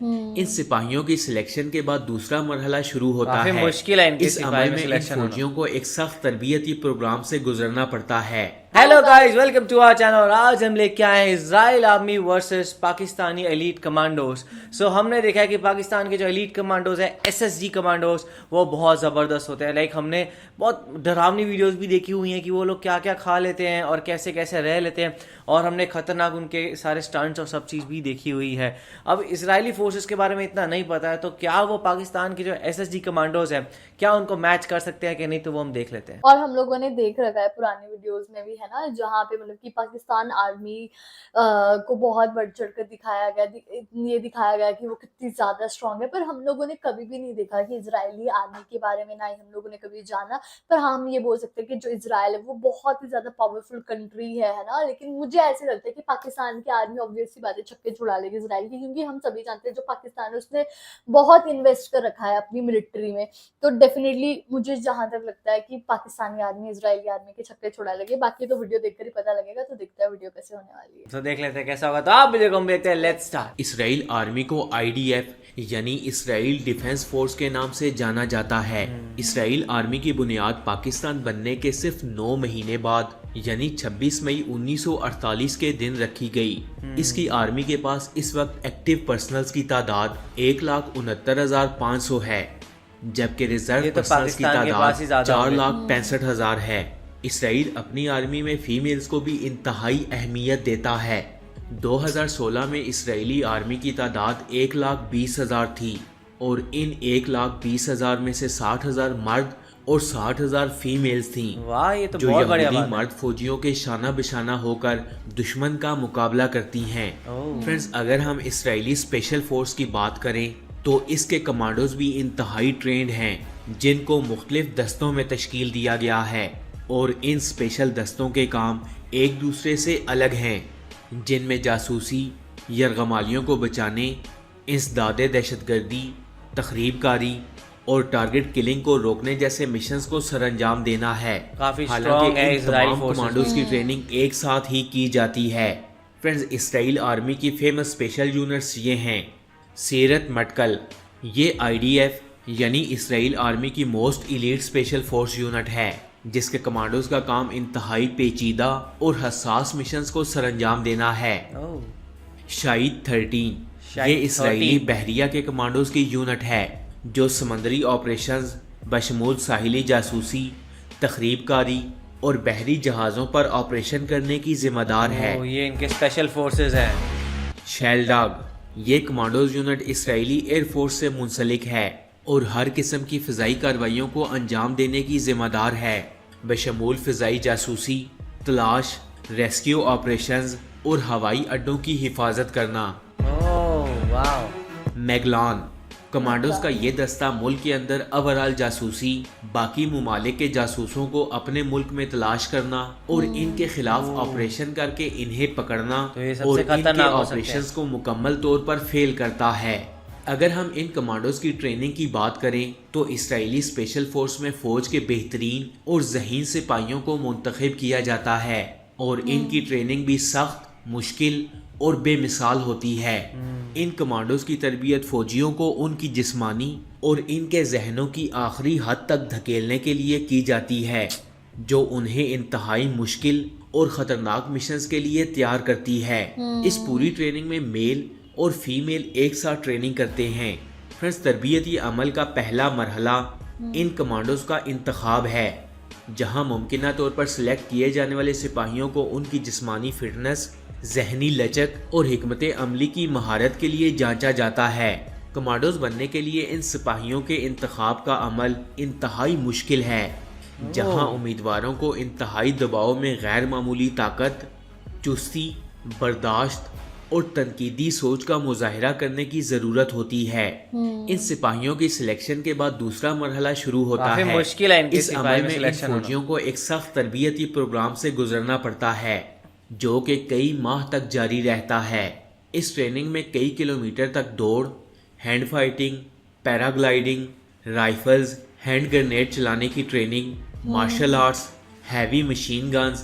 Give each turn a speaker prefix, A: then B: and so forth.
A: ان سپاہیوں کی سلیکشن کے بعد دوسرا مرحلہ شروع ہوتا ہے.
B: مشکل ہے
A: اس عمل میں ان فوجیوں کو ایک سخت تربیتی پروگرام سے گزرنا پڑتا ہے.
B: Hello guys, welcome to our channel. اور آج ہم لے کے آئے ہیں Israel army versus Pakistani elite commandos. ہم نے دیکھا ہے کہ پاکستان کے جو ایلیٹ کمانڈوز ہیں SSG کمانڈوز وہ بہت زبردست ہوتے ہیں. ہم نے بہت ڈراؤنی ویڈیوز بھی دیکھی ہوئی ہیں کہ وہ لوگ کیا کیا کھا لیتے ہیں اور کیسے کیسے رہ لیتے ہیں، اور ہم نے خطرناک ان کے سارے سٹنٹس اور سب چیز بھی دیکھی ہوئی ہے. اب اسرائیلی فورسز کے بارے میں اتنا نہیں پتا ہے، تو کیا وہ پاکستان کے جو SSG کمانڈوز ہیں کیا ان کو میچ کر سکتے ہیں کہ نہیں، تو وہ ہم دیکھ لیتے ہیں.
C: اور ہم لوگوں نے دیکھ رکھا ہے پرانی ویڈیوز میں بھی، ہے نا، جہاں پہ مطلب کہ پاکستان آرمی کو بہت بڑھ چڑھ کر دکھایا گیا، یہ دکھایا گیا کہ وہ کتنی زیادہ اسٹرانگ ہے. پر ہم لوگوں نے کبھی بھی نہیں دیکھا کہ اسرائیلی آرمی کے بارے میں، نہ ہی ہم لوگوں نے کبھی جانا. پر ہم یہ بول سکتے ہیں کہ جو اسرائیل ہے وہ بہت ہی زیادہ پاورفل کنٹری ہے نا. لیکن مجھے ایسے لگتا ہے کہ پاکستان کی آرمی آبویس سی بات ہے چھکے چھڑا لے گی اسرائیل کی، کیونکہ ہم سبھی جانتے ہیں جو پاکستان ہے اس نے بہت انویسٹ کر رکھا ہے اپنی ملٹری میں. تو ڈیفینیٹلی مجھے جہاں تک لگتا ہے کہ پاکستانی آرمی اسرائیلی آرمی کے چھکے چھڑا لگے. باقی تو ویڈیو دیکھ کر ہی پتا لگے گا. تو دیکھتا ہے ویڈیو کیسے ہونے والی ہے.
B: تو دیکھ لیتے ہیں کیسا ہوگا. تو آپ بھی دیکھو، ہم دیکھتے ہیں. Let's start.
A: اسرائیل آرمی کو IDF یعنی اسرائیل ڈیفنس فورس کے نام سے جانا جاتا ہے. اسرائیل آرمی کی بنیاد پاکستان بننے کے صرف 9 مہینے بعد یعنی 26 مئی 1948 کے دن رکھی گئی. اس کی آرمی کے پاس اس وقت ایکٹیو پرسنلز کی تعداد 1,69,500 ہے، جبکہ ریزرو پرسنلز کی تعداد 4,65,000 ہے. اسرائیل اپنی آرمی میں فیمیلز کو بھی انتہائی اہمیت دیتا ہے. 2016 میں اسرائیلی آرمی کی تعداد 1,20,000 تھی، اور ان 1,20,000 میں سے 60,000 مرد اور 60,000 فیمیلز تھیں.
B: واہ، یہ تو
A: جو
B: بہت بڑی
A: یہودی
B: بات ہے.
A: مرد فوجیوں کے شانہ بشانہ ہو کر دشمن کا مقابلہ کرتی ہیں. فرینڈز، اگر ہم اسرائیلی اسپیشل فورس کی بات کریں تو اس کے کمانڈوز بھی انتہائی ٹرینڈ ہیں، جن کو مختلف دستوں میں تشکیل دیا گیا ہے. اور ان اسپیشل دستوں کے کام ایک دوسرے سے الگ ہیں، جن میں جاسوسی، یرغمالیوں کو بچانے، انسداد دہشت گردی، تخریب کاری اور ٹارگٹ کلنگ کو روکنے جیسے مشنز کو سر انجام دینا ہے.
B: کافی
A: حالانکہ
B: ہے
A: ان تمام کمانڈوز کی ٹریننگ ایک ساتھ ہی کی جاتی ہے. فرینڈز، اسرائیل آرمی کی فیمس اسپیشل یونٹس یہ ہیں. سیرت مٹکل، یہ IDF یعنی اسرائیل آرمی کی most elite special force unit ہے، جس کے کمانڈوز کا کام انتہائی پیچیدہ اور حساس مشنز کو سر انجام دینا ہے. شاہید 13، یہ اسرائیلی بحریہ کے کمانڈوز کی یونٹ ہے جو سمندری آپریشنز بشمول ساحلی جاسوسی، تخریب کاری اور بحری جہازوں پر آپریشن کرنے کی ذمہ دار ہے.
B: یہ ان کے اسپیشل فورسز ہیں.
A: شیل ڈاگ، یہ کمانڈوز یونٹ اسرائیلی ایئر فورس سے منسلک ہے اور ہر قسم کی فضائی کارروائیوں کو انجام دینے کی ذمہ دار ہے، بشمول فضائی جاسوسی، تلاش، ریسکیو آپریشنز اور ہوائی اڈوں کی حفاظت کرنا.
B: واو.
A: میگلان، کمانڈوز کا یہ دستہ ملک کے اندر اوورال جاسوسی، باقی ممالک کے جاسوسوں کو اپنے ملک میں تلاش کرنا اور ان کے خلاف آپریشن کر کے انہیں پکڑنا اور ان کے آپریشنز کو مکمل طور پر فیل کرتا ہے. اگر ہم ان کمانڈوز کی ٹریننگ کی بات کریں تو اسرائیلی اسپیشل فورس میں فوج کے بہترین اور ذہین سپاہیوں کو منتخب کیا جاتا ہے، اور ان کی ٹریننگ بھی سخت، مشکل اور بے مثال ہوتی ہے. ان کمانڈوز کی تربیت فوجیوں کو ان کی جسمانی اور ان کے ذہنوں کی آخری حد تک دھکیلنے کے لیے کی جاتی ہے، جو انہیں انتہائی مشکل اور خطرناک مشنز کے لیے تیار کرتی ہے. اس پوری ٹریننگ میں میل اور فیمیل ایک ساتھ ٹریننگ کرتے ہیں. فرینڈز، تربیتی عمل کا پہلا مرحلہ ان کمانڈوز کا انتخاب ہے، جہاں ممکنہ طور پر سلیکٹ کیے جانے والے سپاہیوں کو ان کی جسمانی فٹنس، ذہنی لچک اور حکمت عملی کی مہارت کے لیے جانچا جاتا ہے. کمانڈوز بننے کے لیے ان سپاہیوں کے انتخاب کا عمل انتہائی مشکل ہے، جہاں امیدواروں کو انتہائی دباؤ میں غیر معمولی طاقت، چستی، برداشت اور تنقیدی سوچ کا مظاہرہ کرنے کی ضرورت ہوتی ہے. ان سپاہیوں کی سلیکشن کے بعد دوسرا مرحلہ شروع ہوتا ہے.
B: مشکل ہے
A: اس عمل میں ان فوجیوں کو ایک سخت تربیتی پروگرام سے گزرنا پڑتا ہے، جو کہ کئی ماہ تک جاری رہتا ہے. اس ٹریننگ میں کئی کلومیٹر تک دوڑ، hand fighting, paragliding, rifles, hand grenade چلانے کی training, martial arts, heavy machine guns